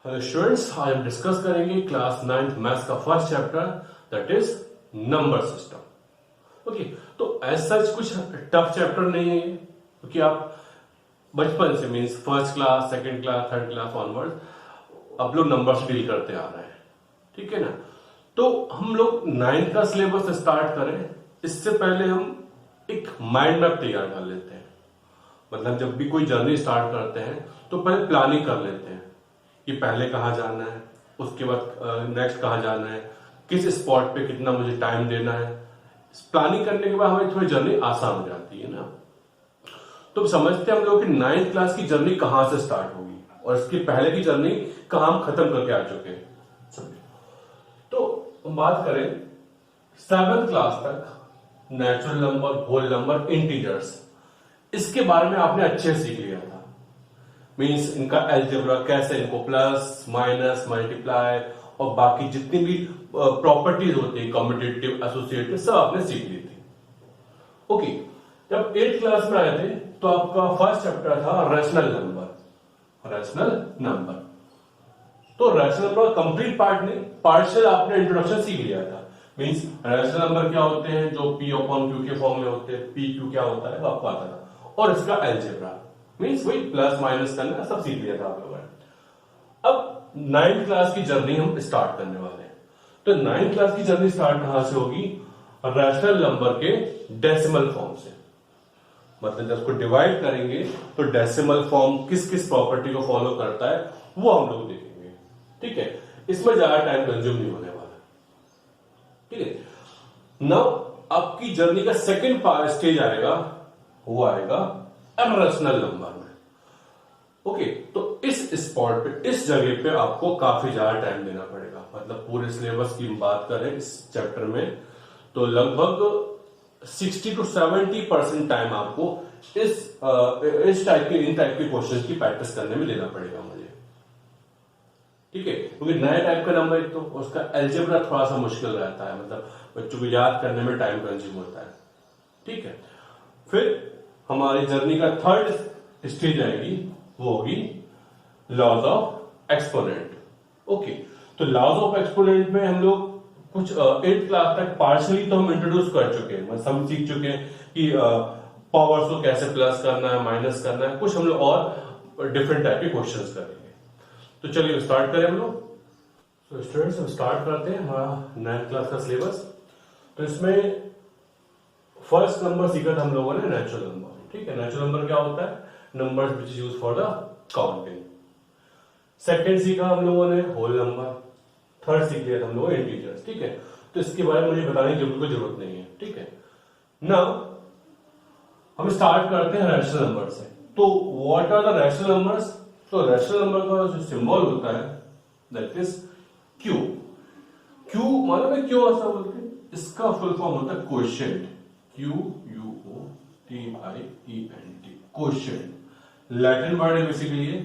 Hello students, आज हम discuss करेंगे क्लास 9th मैथ्स का first chapter that is number system. Okay, तो एज सच कुछ टफ चैप्टर नहीं है क्योंकि आप बचपन से means first class, second class, third class onward आप लोग नंबर से डील करते आ रहे हैं, ठीक है ना। तो हम लोग 9th का सिलेबस स्टार्ट करें इससे पहले हम एक माइंड मैप तैयार कर लेते हैं। मतलब जब भी कोई जर्नी स्टार्ट करते हैं तो पहले प्लानिंग कर लेते हैं कि पहले कहाँ जाना है, उसके बाद नेक्स्ट कहाँ जाना है, किस स्पॉट पे कितना मुझे टाइम देना है। प्लानिंग करने के बाद हमारी थोड़ी जर्नी आसान हो जाती है ना। तो समझते हैं हम लोग कि 9th क्लास की जर्नी कहाँ से स्टार्ट होगी और इसकी पहले की जर्नी कहाँ हम खत्म करके आ चुके हैं। तो हम बात करें 7th क्लास तक natural number, whole number, integers, इसके बारे में आपने अच्छे से सीख लिया था। मीन्स इनका एल्जेब्रा कैसे, इनको प्लस माइनस मल्टीप्लाई और बाकी जितनी भी प्रॉपर्टीज होती है कम्यूटेटिव, एसोसिएटिव, सब आपने सीख ली थी। ओके, जब 8th क्लास में आए थे तो आपका फर्स्ट चैप्टर था रैशनल नंबर। रैशनल नंबर तो रैशनल नंबर कंप्लीट पार्ट नहीं, पार्शियल आपने इंट्रोडक्शन सीख लिया था। मीन्स रैशनल नंबर क्या होते हैं जो पी अपॉन क्यू के फॉर्म में होते हैं, पी क्यू क्या होता है वो आपको आता था, और इसका एल्जेब्रा मीन्स वही प्लस माइनस करना सब सीख लिया था आप लोगों ने। अब 9th क्लास की जर्नी हम स्टार्ट करने वाले हैं। तो 9th क्लास की जर्नी स्टार्ट कहां से होगी? रैशनल नंबर के डेसिमल फॉर्म से। मतलब जब उसको डिवाइड करेंगे तो डेसिमल फॉर्म किस किस प्रॉपर्टी को फॉलो करता है वो हम लोग देखेंगे, ठीक है। इसमें ज्यादा टाइम कंज्यूम नहीं होने वाला, ठीक है। नाउ आपकी जर्नी का सेकेंड स्टेज आएगा, वो आएगा इर्रेशनल नंबर में। ओके, तो इस स्पॉट पे, इस जगह पे आपको काफी ज्यादा टाइम देना पड़ेगा। मतलब पूरे सिलेबस की बात करें इस चैप्टर में तो लगभग 60 to 70% टाइम आपको इस टाइप के, इन टाइप के क्वेश्चन की प्रैक्टिस करने में देना पड़ेगा मुझे, ठीक है। क्योंकि नया टाइप का नंबर एक तो उसका एल्जेब्रा थोड़ा सा मुश्किल रहता है, मतलब बच्चों को याद करने में टाइम कंज्यूम होता है, ठीक है। फिर हमारी जर्नी का थर्ड स्टेज आएगी, वो होगी लॉज ऑफ एक्सपोनेंट। ओके, तो लॉज ऑफ एक्सपोनेंट में हम लोग कुछ 8th क्लास तक पार्शियली तो हम इंट्रोड्यूस कर चुके हैं, मतलब हम सीख चुके हैं कि पावर्स को कैसे प्लस करना है, माइनस करना है, कुछ हम लोग और डिफरेंट टाइप के क्वेश्चंस करेंगे। तो चलिए स्टार्ट करें हम लोग। तो स्टूडेंट्स हम स्टार्ट करते हैं हमारा 9th क्लास का सिलेबस। तो इसमें फर्स्ट नंबर सीखा था हम लोगों ने नेचुरल नंबर, ठीक है। नेचुरल नंबर क्या होता है? Numbers which is used for the counting. Second सीखा हम लोगों ने होल नंबर। थर्ड सीख लिया था हम लोगों ने इंटीजर्स, ठीक है। तो इसके बारे में मुझे बताने की बिल्कुल जरूरत नहीं है, ठीक है। नाउ हम स्टार्ट करते हैं रैशनल नंबर से। तो what are the rational numbers? तो रैशनल नंबर का जो सिंबल होता है दैट इज क्यू। क्यू मालूम है क्यों ऐसा बोलते हैं? इसका फुल फॉर्म होता है quotient, QUOTIENT, quotient. Latin word है बेसिकली ये।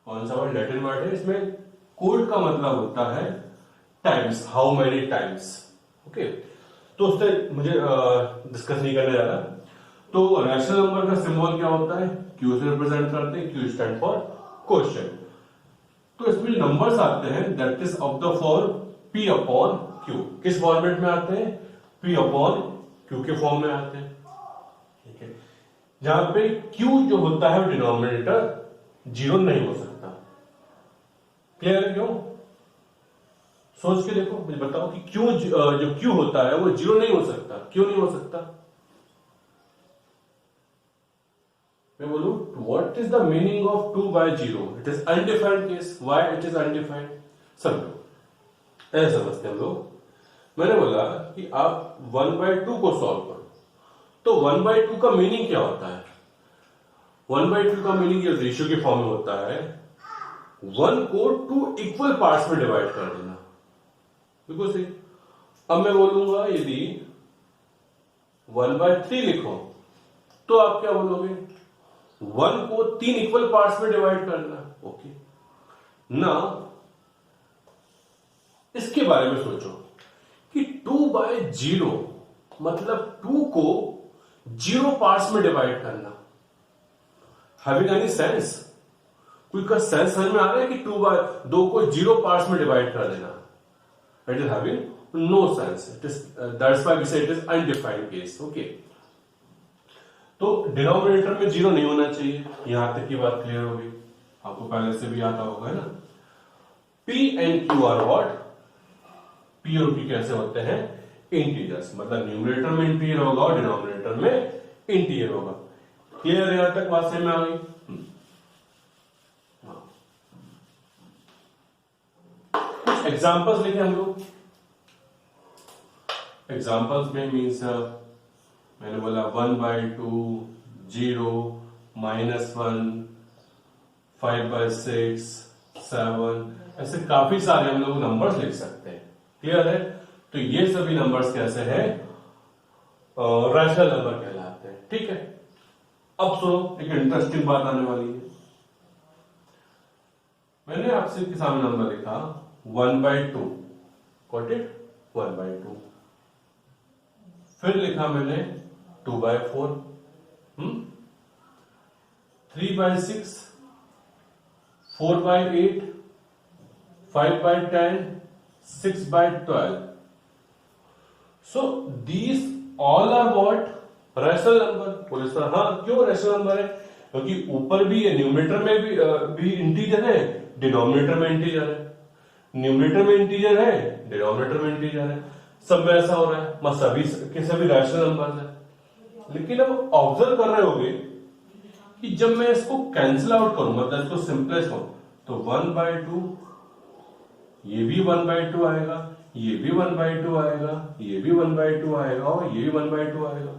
कौन सा वर्ड? लैटिन वर्ड है। इसमें कोड का मतलब होता है times, how many times. Okay, तो उससे मुझे डिस्कस नहीं करने जा रहा। तो रैशनल नंबर का सिंबल क्या होता है? क्यू से रिप्रेजेंट करते हैं, क्यू स्टैंड फॉर क्वोशिएंट। तो इसमें नंबर्स आते हैं that is of the form P upon Q। किस फॉर्मेट में आते हैं? P अपॉन Q के फॉर्म में आते हैं, ठीक है। जहां पे Q जो होता है वो डिनोमिनेटर जीरो नहीं हो सकता। क्लियर है? क्यों? सोच के देखो, मुझे बताओ कि क्यों जो Q होता है वो जीरो नहीं हो सकता। क्यों नहीं हो सकता? मैं बोलूं what is the meaning of 2/0? It is undefined case. Why it is undefined? समझो, ऐसे समझते हैं लोग। मैंने बोला कि आप 1/2 को सॉल्व करो, तो 1/2 का मीनिंग क्या होता है? 1/2 का मीनिंग ये रेशियो के फॉर्म में होता है 1 को 2 इक्वल पार्ट्स में डिवाइड कर देना। बिल्कुल सही। अब मैं बोलूंगा यदि 1/3 लिखो तो आप क्या बोलोगे? 1 को 3 इक्वल पार्ट्स में डिवाइड करना। ओके, ना इसके बारे में सोचो कि 2/0 मतलब 2 को 0 पार्ट्स में डिवाइड करना। Having any sense? कोई का सेंस समझ में आ रहा है कि 2 को 0 पार्ट्स में डिवाइड कर देना, it is having no sense, it is that's why we say it is undefined case. Okay, तो डिनोमिनेटर में 0 नहीं होना चाहिए, यहां तक की बात क्लियर होगी, आपको पहले से भी आता होगा, है ना। P and Q are what, P और Q कैसे होते हैं, इंटीजर्स, मतलब न्यूमरेटर में इंटीजर होगा और डिनोमिनेटर में इंटीजर होगा। क्लियर है, यहां तक बात समझ में आ गई। कुछ एग्जांपल्स लेंगे हम लोग। एग्जांपल्स में मीन्स मैंने बोला 1/2, 0, -1, 5/6, 7, ऐसे काफी सारे हम लोग नंबर्स लिख सकते हैं। क्लियर है, तो ये सभी नंबर्स कैसे हैं, रैशनल नंबर कहलाते हैं। ठीक है, अब सुनो, एक इंटरेस्टिंग बात आने वाली है। मैंने आपसे के सामने नंबर लिखा 1/2, गॉट इट, 1/2। फिर लिखा मैंने 2/4, 3/6, 4/8, 5/10, 6/12. So these all are what? Rational number. बोले सर हाँ, क्यों रैशनल नंबर है, क्योंकि ऊपर भी है, न्यूमरेटर में भी इंटीजर है, डिनोमिनेटर में इंटीजर है, न्यूमरेटर में इंटीजर है, डिनोमिनेटर में इंटीजर है, सब में ऐसा हो रहा है, मैं सभी के सभी रैशनल नंबर है। लेकिन अब ऑब्जर्व कर रहे होगे कि जब मैं इसको कैंसिल आउट करूं, मतलब इसको सिंपलेस्ट करूं, तो 1/2, ये भी 1/2 आएगा, ये भी 1/2 आएगा, ये भी 1/2 आएगा और ये भी 1/2 आएगा।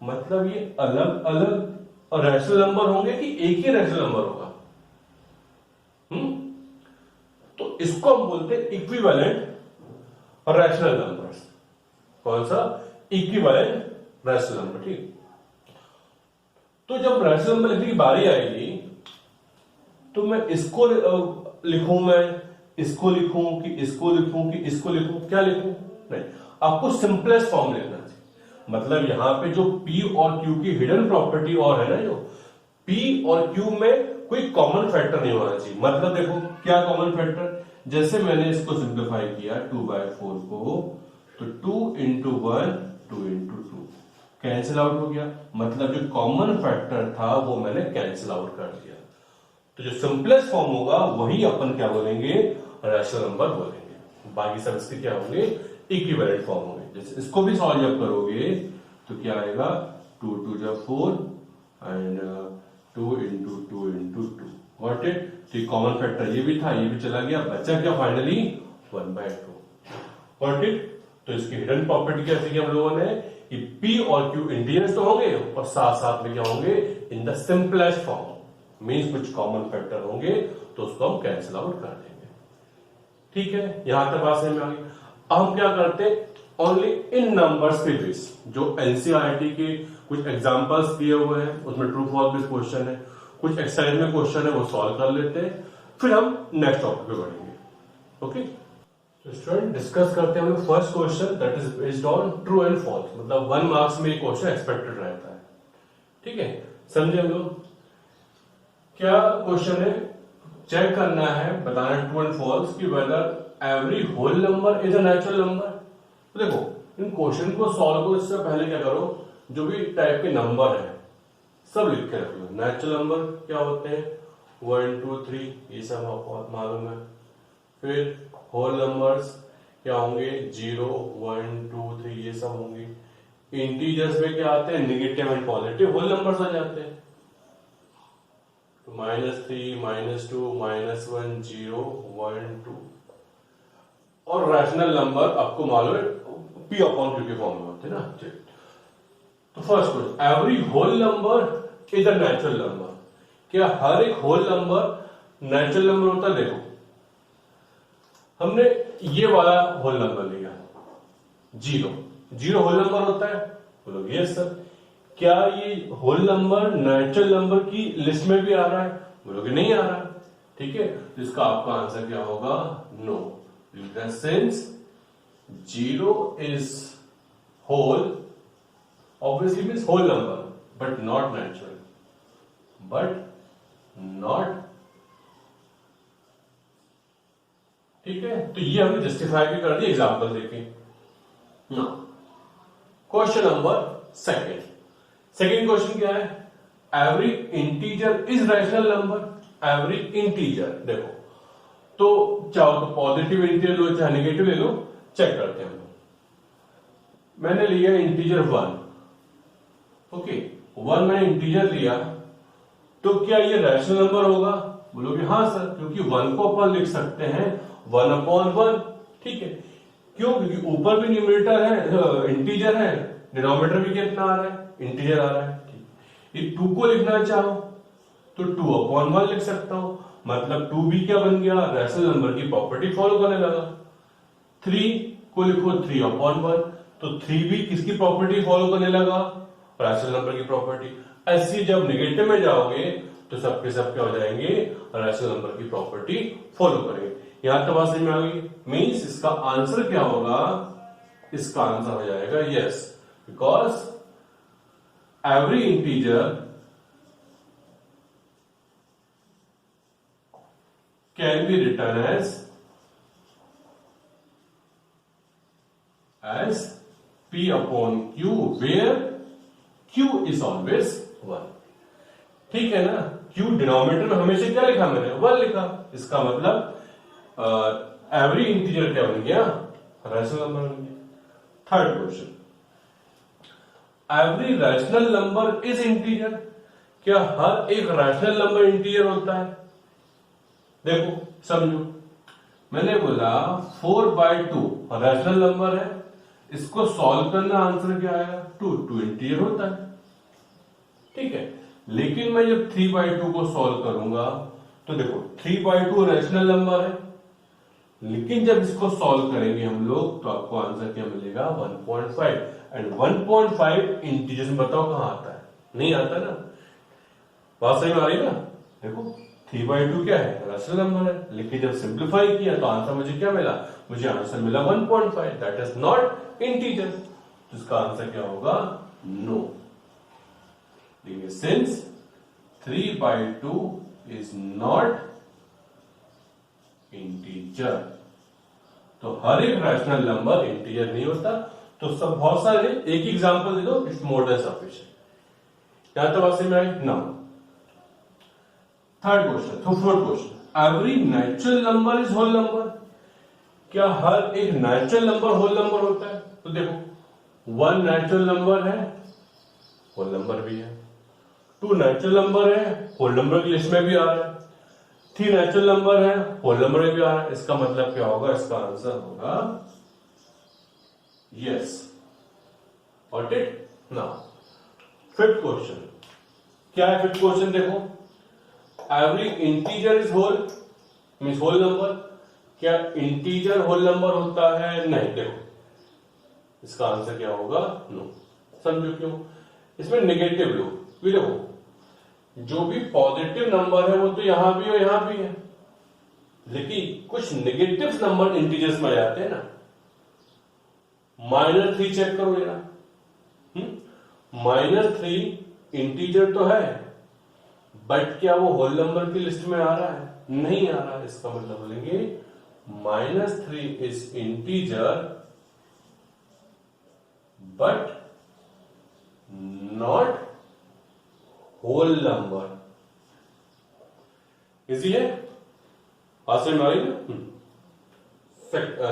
मतलब ये अलग अलग रैशनल नंबर होंगे कि एक ही रैशनल नंबर होगा। तो इसको हम बोलते हैं इक्विवेलेंट रैशनल नंबर्स। कौन सा, इक्विवेलेंट रैशनल नंबर। ठीक, तो जब रैशनल नंबर लिखने की बारी आएगी तो मैं इसको लिखूं, मैं इसको लिखूं कि इसको लिखूं कि इसको लिखूं, क्या लिखूं, नहीं, आपको सिंपलेस्ट फॉर्म लिखना चाहिए। मतलब यहां पे जो P और Q की हिडन प्रॉपर्टी और है ना, जो P और Q में कोई कॉमन फैक्टर नहीं होना चाहिए। मतलब देखो क्या कॉमन फैक्टर, जैसे मैंने इसको सिंप्लीफाई किया 2/4 को, तो 2 × 1, 2 × 2 कैंसिल आउट हो गया, मतलब जो कॉमन फैक्टर था वो मैंने कैंसिल आउट कर दिया। तो जो सिंपलेस्ट फॉर्म होगा वही अपन क्या बोलेंगे, रैशनल नंबर बोलेंगे। बाकी सब इसके क्या होंगे, इक्विवेलेंट फॉर्म होंगे। जैसे इसको भी सॉल्व जब करोगे तो क्या आएगा, 2 × 2 = 4 एंड 2 × 2 × 2, गॉट इट। तो कॉमन फैक्टर ये भी था, ये भी चला गया, बचा क्या फाइनली 1/2, गॉट इट। तो इसकी हिडन प्रॉपर्टी क्या थी हम लोगों ने, कि P और Q इंटीजर्स तो होंगे और साथ साथ में क्या होंगे, in the simplest form, means कुछ कॉमन फैक्टर होंगे तो उसको हम कैंसिल आउट कर देंगे। ठीक है, यहां तक बात समझ में आ गई। अब हम क्या करते हैं, ओनली इन नंबर्स के बेस, जो एनसीईआरटी के कुछ एग्जांपल्स दिए हुए हैं, उसमें ट्रू फॉल्स बेस्ड क्वेश्चन है, कुछ एक्सरसाइज में क्वेश्चन है, वो सॉल्व कर लेते हैं, फिर हम नेक्स्ट टॉपिक पे बढ़ेंगे। ओके, स्टूडेंट डिस्कस करते हैं हम लोग first question, that is based on true and false, मतलब 1 मार्क्स में क्वेश्चन एक्सपेक्टेड रहता है। ठीक है, समझे हम लोग। क्या क्वेश्चन है, चेक करना है, बताना ट्रू एंड फॉल्स कि whether every whole number is a natural number. तो देखो, इन क्वेश्चन को सॉल्व करो इससे पहले क्या करो, जो भी टाइप के नंबर है सब लिख के रख लो। नेचुरल नंबर क्या होते हैं, 1, 2, 3, ये सब आपको मालूम है। फिर होल नंबर्स क्या होंगे, 0, 1, 2, 3, ये सब होंगे। इंटीजर्स में क्या आते हैं, negative and positive whole numbers आ जाते हैं, तो -3, -2, -1, 0, 1, 2। और रैशनल नंबर आपको मालूम है P/Q के फॉर्म में होते हैं ना। तो first question, every whole number is a natural number. क्या हर एक होल नंबर नेचुरल नंबर होता है? देखो, हमने ये वाला होल नंबर लिया, 0 होल नंबर होता है, बोलोगे यस सर। क्या ये होल नंबर नेचुरल नंबर की लिस्ट में भी आ रहा है? बोलोगे नहीं आ रहा है। ठीक है, तो इसका आपका आंसर क्या होगा, no. Since 0 is whole, obviously means whole number, but not natural. But not ठीक है, तो ये हमने जस्टिफाई भी कर दिया एग्जाम्पल देके। ना क्वेश्चन नंबर सेकेंड क्वेश्चन क्या है, every integer is rational number. Every integer देखो, तो चाहो तो पॉजिटिव इंटीजर लो चाहे नेगेटिव ले लो, चेक करते हैं हम। मैंने लिया इंटीजर 1, ओके 1 मैंने इंटीजर लिया, तो क्या ये रैशनल नंबर होगा? बोलोगे हाँ सर, क्योंकि 1 को अपन लिख सकते हैं 1/1। ठीक है, क्यों? क्योंकि ऊपर भी न्यूमरेटर है, इंटीजर है, डिनोमिनेटर भी कितना आ रहा है? इंटीजर आ रहा है। ठीक, ये 2 को लिखना चाहो तो 2/1 लिख सकता हूं, मतलब 2 भी क्या बन गया? रैशनल नंबर की प्रॉपर्टी फॉलो करने लगा। 3 को लिखो 3/1, तो 3 भी किसकी प्रॉपर्टी फॉलो करने लगा? रैशनल नंबर की प्रॉपर्टी। ऐसे जब नेगेटिव में जाओगे तो सबके सब क्या हो जाएंगे? रैशनल नंबर की प्रॉपर्टी फॉलो करेंगे। यहां तो बात समझ में आ गई। मींस इसका आंसर क्या होगा? इसका आंसर हो जाएगा yes, because every integer can be written as P/Q, where Q is always 1। ठीक है ना, Q डिनोमिनेटर में हमेशा क्या लिखा मैंने? 1 लिखा। इसका मतलब एवरी इंटीजर क्या बन गया? रैशनल नंबर बन गया। Third question, every rational number is integer. क्या हर एक रैशनल नंबर इंटीजर होता है? देखो समझो, मैंने बोला 4/2 रैशनल नंबर है, इसको सॉल्व करना आंसर क्या आएगा? 2 इंटीजर होता है। ठीक है, लेकिन मैं जब 3/2 को सॉल्व करूंगा तो देखो 3/2 रैशनल नंबर है, लेकिन जब इसको सॉल्व करेंगे हम लोग तो आपको आंसर क्या मिलेगा? 1.5। एंड 1.5 इंटीजर में बताओ कहां आता है? नहीं आता ना। बात सही में आ रही ना? देखो 3/2 क्या है? रैशनल नंबर है, लेकिन जब सिंप्लीफाई किया तो आंसर मुझे क्या मिला? मुझे आंसर मिला 1.5। That is not integer. तो इसका आंसर क्या होगा? नो। देखिए, सिंस 3/2 इज नॉट इंटीजर, तो हर एक रैशनल नंबर इंटीजर नहीं होता। तो सब बहुत सारे, एक एग्जांपल दे दो, इट्स मोर देन सफिशिएंट। यहां तो बात समझ में आई ना? थर्ड क्वेश्चन, तो fourth question, every natural number is whole number. क्या हर एक नेचुरल नंबर होल नंबर होता है? तो देखो 1 नेचुरल नंबर है, होल नंबर भी है। 2 नेचुरल नंबर है, होल नंबर की लिस्ट में भी आ रहा है। 3 नेचुरल नंबर है, होल नंबर में भी आ रहा है। इसका मतलब क्या होगा? इसका आंसर होगा yes. Got it? Now fifth question, क्या है फिफ्थ क्वेश्चन? देखो, every integer is whole, means whole number. क्या इंटीजर होल नंबर होता है? नहीं। देखो इसका आंसर क्या होगा? नो। समझो क्यों? इसमें नेगेटिव लो। देखो जो भी पॉजिटिव नंबर है वो तो यहां भी और यहां भी है, लेकिन कुछ नेगेटिव नंबर इंटीजर्स में आते हैं ना। -3 चेक करो जरा। -3 इंटीजर तो है, बट क्या वो होल नंबर की लिस्ट में आ रहा है? नहीं आ रहा है। इसका मतलब बोलेंगे -3 is integer but not whole number. Easy है? आसान में आई ना?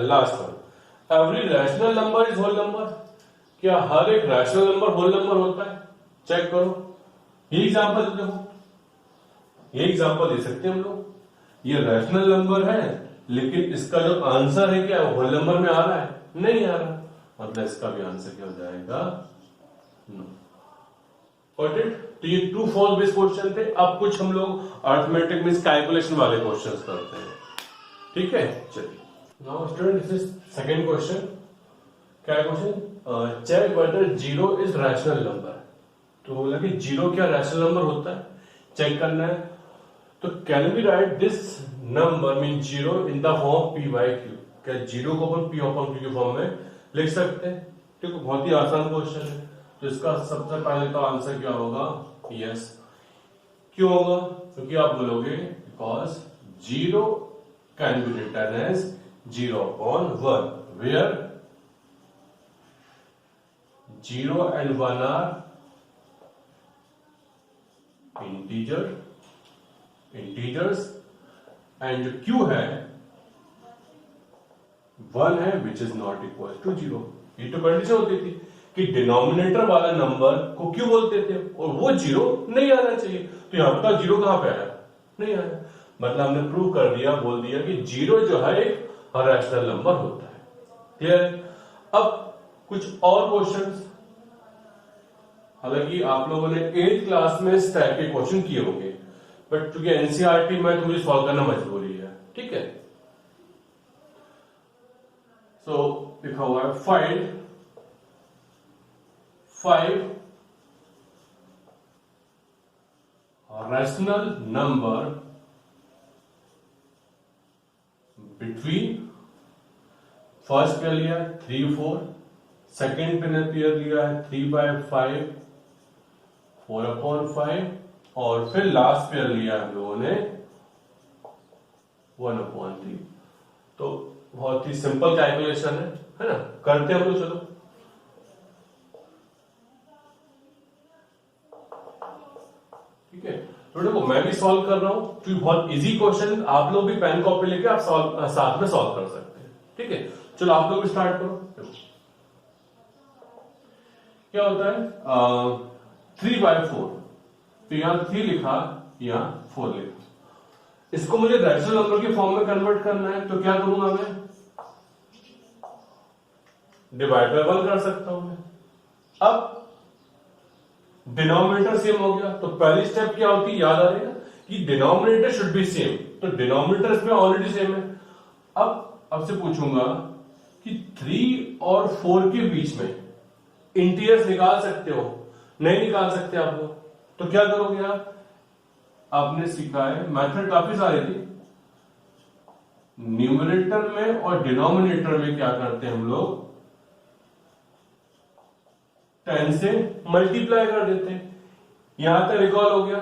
Last one, every rational number is whole number. क्या हर एक रैशनल नंबर होल नंबर होता है? चेक करो। ये एग्जांपल देखो, ये एग्जांपल दे सकते हैं हम लोग। ये रैशनल नंबर है, लेकिन इसका जो आंसर है क्या होल नंबर में आ रहा है? नहीं आ रहा। मतलब इसका भी आंसर क्या हो जाएगा? नो। Got it? तो ये ट्रू फॉल्स बेस्ड क्वेश्चन थे। अब कुछ हम लोग अर्थमेटिक मींस कैलकुलेशन वाले क्वेश्चंस करते हैं। ठीक है, चलिए। Now student, this is second question. क्या question? Check whether 0 is rational number. तो बोला कि 0 क्या रैशनल नंबर होता है, चेक करना है। तो can we write this number mean 0 in the form P/Q। क्या 0 को अपन P/Q के फॉर्म में लिख सकते हैं? देखो बहुत ही आसान क्वेश्चन है। तो इसका सबसे पहले तो आंसर क्या होगा? यस। क्यों होगा? क्योंकि आप बोलोगे because 0 can be written as 0/1, where 0 and 1 are integers and जो q है 1 है which is not equal to 0। ये तो कंडीशन होती थी कि डिनोमिनेटर वाला नंबर को क्यों बोलते थे और वो 0 नहीं आना चाहिए। तो यहां पर 0 कहां पे आया, नहीं आया, मतलब हमने प्रूव कर दिया, बोल दिया कि 0 जो है एक रैशनल नंबर होता है। क्लियर है? अब कुछ और क्वेश्चंस, हालांकि आप लोगों ने 8th क्लास में इस टाइप के क्वेश्चन किए होंगे, बट चूंकि एनसीईआरटी में तो मुझे सॉल्व करना मजबूरी है, ठीक है। सो लिखा हुआ है find 5 rational number between, first पे लिया 3, 4, सेकेंड पे पेयर लिया है 3/5, 4/5 और फिर लास्ट पेयर लिया हम लोगों ने 1/3। तो बहुत ही सिंपल कैलकुलेशन है ना, करते हैं हम लोग, चलो। ठीक है, तो देखो मैं भी सॉल्व कर रहा हूं क्योंकि बहुत इजी क्वेश्चन, आप लोग भी पेन कॉपी लेके आप साथ में सॉल्व कर सकते हैं। ठीक है, चलो आप लोग भी स्टार्ट करो। क्या होता है 3/4, तो यहां 3 लिखा, यहां 4 लिखा। इसको मुझे रैशनल नंबर के फॉर्म में कन्वर्ट करना है, तो क्या करूंगा मैं, डिवाइड बाय 1 कर सकता हूं मैं। अब डिनोमिनेटर सेम हो गया, तो पहली स्टेप क्या होती है, याद आ रही है कि डिनोमिनेटर शुड बी सेम, तो डिनोमिनेटर इसमें ऑलरेडी सेम है। अब आपसे पूछूंगा कि 3 और 4 के बीच में इंटीजर्स निकाल सकते हो, नहीं निकाल सकते आप लोग, तो क्या करोगे आप, आपने सीखा है मेथड काफी सारी थी, न्यूमरेटर में और डिनोमिनेटर में क्या करते हैं हम लोग, 10 से मल्टीप्लाई कर देते हैं। यहां तक रिकॉल हो गया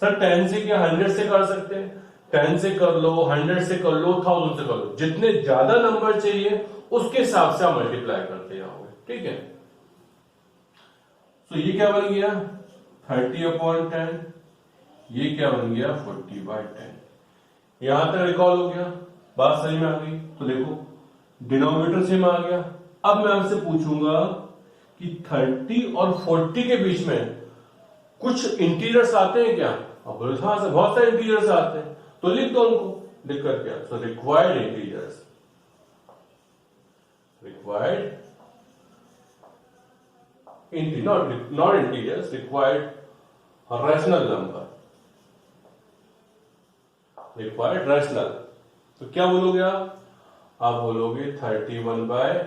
सर, 10 से क्या 100 से कर सकते हैं, 10 से कर लो, 100 से कर लो, 1000 से कर लो, जितने ज्यादा नंबर चाहिए उसके हिसाब से आप मल्टीप्लाई करते जाओगे। ठीक है, तो ये क्या बन गया 30/10, ये क्या बन गया 40/10। यहां तक रिकॉल हो गया, बात सही में आ गई। तो देखो डिनोमिनेटर सेम आ गया। अब मैं आपसे पूछूंगा कि 30 और 40 के बीच में कुछ इंटीजर्स आते हैं क्या, अब बोले हाँ सर बहुत सारे इंटीजर्स आते हैं, तो लिख दो उनको, दिक्कत क्या, so required integers, required not integers, required rational number, required rational। तो क्या बोलोगे आप बोलोगे 31/10,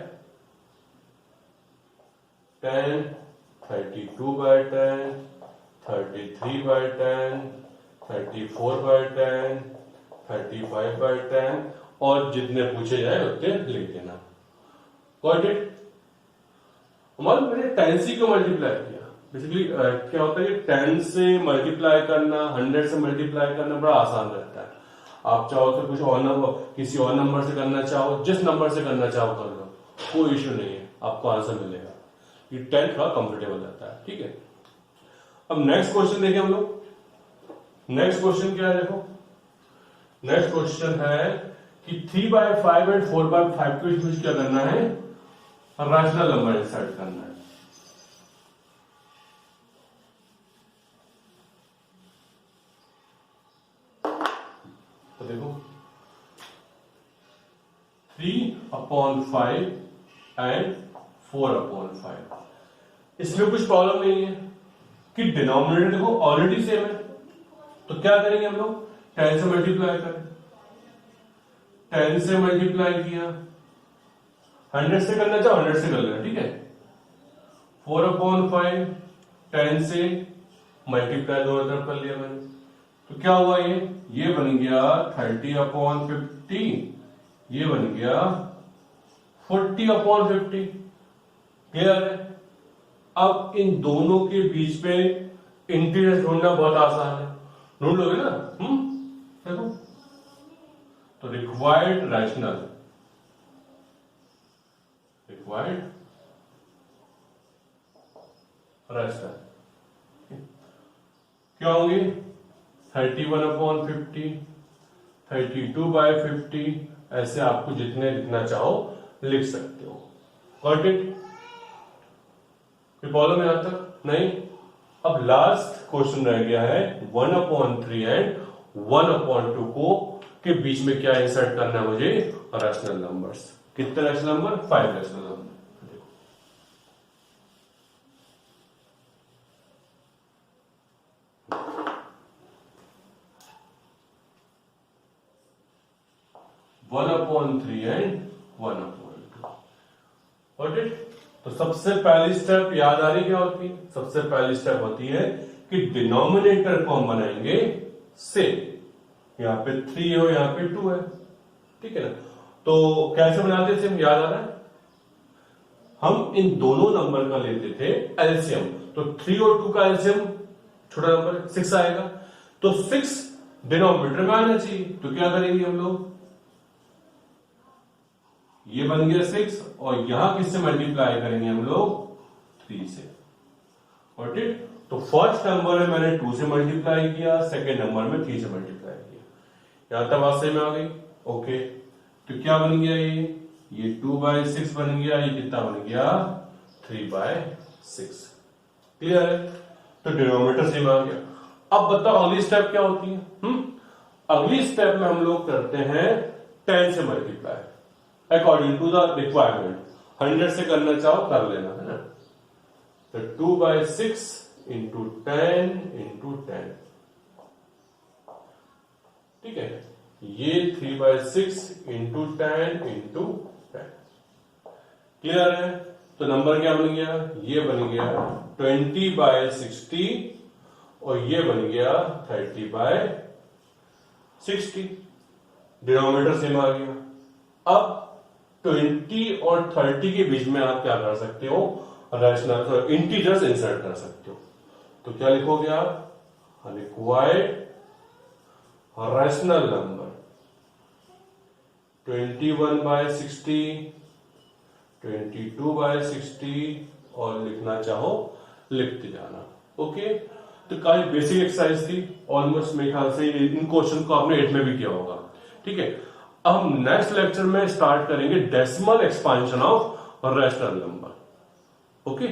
32/10, 33/10, 34/10, 35/10 और जितने पूछे जाए उतने लिख देना। Got it? मतलब मैंने 10 से क्यों मल्टीप्लाई किया, बेसिकली क्या होता है कि 10 से मल्टीप्लाई करना, 100 से मल्टीप्लाई करना बड़ा आसान रहता है। आप चाहो तो कुछ और नंबर, किसी और नंबर से करना चाहो, जिस नंबर से करना चाहो कर लो, कोई इश्यू नहीं है, आपको आंसर मिलेगा। ये 10 थोड़ा कंफर्टेबल रहता है। ठीक है, अब नेक्स्ट क्वेश्चन देखें हम लोग। नेक्स्ट क्वेश्चन क्या है, देखो नेक्स्ट क्वेश्चन है कि 3/5 एंड 4/5 के बीच क्या करना है, रैशनल नंबर इंसर्ट करना है। तो देखो 3/5 एंड 4/5, इसमें कुछ प्रॉब्लम नहीं है कि डिनोमिनेटर देखो ऑलरेडी सेम है, तो क्या करेंगे हम लोग, 10 से मल्टीप्लाई करें, 10 से मल्टीप्लाई किया, 100 से करना चाहो 100 से कर लेना। ठीक है, 4/5 10 से मल्टीप्लाई दोनों तरफ कर लिया मैंने, तो क्या हुआ, ये बन गया 30/50, ये बन गया 40/50। क्लियर है? अब इन दोनों के बीच में इंटीजर ढूंढना बहुत आसान है, ढूंढ लोगे ना। देखो तो रिक्वायर्ड रैशनल क्या होंगे 31/50, 32/50, ऐसे आपको जितने लिखना चाहो लिख सकते हो। Got it? कोई प्रॉब्लम यहां तक नहीं? अब लास्ट क्वेश्चन रह गया है 1/3 एंड 1/2 को के बीच में क्या इंसर्ट करना है मुझे? Rational numbers. कितने rational number? 5 rational number. 1/3 and 1/2। Got it? तो सबसे पहली स्टेप याद आ रही क्या होती है? सबसे पहली स्टेप होती है कि डिनोमिनेटर को हम बनाएंगे सेम। यहां पे 3 हो, यहां पे 2 है, ठीक है ना? तो कैसे बनाते थे? याद आ रहा है? हम इन दोनों नंबर का लेते थे एलसीएम। तो 3 और 2 का एलसीएम छोटा नंबर 6 आएगा, तो 6 डिनोमिनेटर में आना चाहिए। तो क्या करेंगे हम लोग? ये बन गया 6 और यहां किससे मल्टीप्लाई करेंगे हम लोग? 3 से। Got it? तो फर्स्ट नंबर में मैंने 2 से मल्टीप्लाई किया, सेकेंड नंबर में 3 से मल्टीप्लाई किया। यहां तक बात सही में आ गई? ओके। तो क्या बन गया? ये 2/6 बन गया। ये कितना बन गया? 3/6। क्लियर है? तो डिनोमिनेटर सेम आ गया। अब बताओ अगली स्टेप क्या होती है? अगली स्टेप में हम लोग करते हैं 10 से multiply according to the requirement. 100 से करना चाहो कर लेना, है ना? तो 2/6 इंटू 10 इंटू 10, ठीक है? ये 3/6 इंटू 10 इंटू 10। क्लियर है? तो नंबर क्या बन गया? ये बन गया 20/60 और ये बन गया 30/60। डिनोमिनेटर सेम आ गया। अब 20 और 30 के बीच में आप क्या कर सकते हो? रैशनल इंटीजर्स इंसर्ट कर सकते हो। तो क्या लिखोगे आप? रिक्वायर्ड रैशनल नंबर 21/60, 22/60 और लिखना चाहो लिखते जाना। ओके? तो काफी बेसिक एक्सरसाइज थी। ऑलमोस्ट मेरे ख्याल से इन क्वेश्चन को आपने 8 में भी किया होगा, ठीक है? अब हम नेक्स्ट लेक्चर में स्टार्ट करेंगे decimal expansion of rational number. Okay?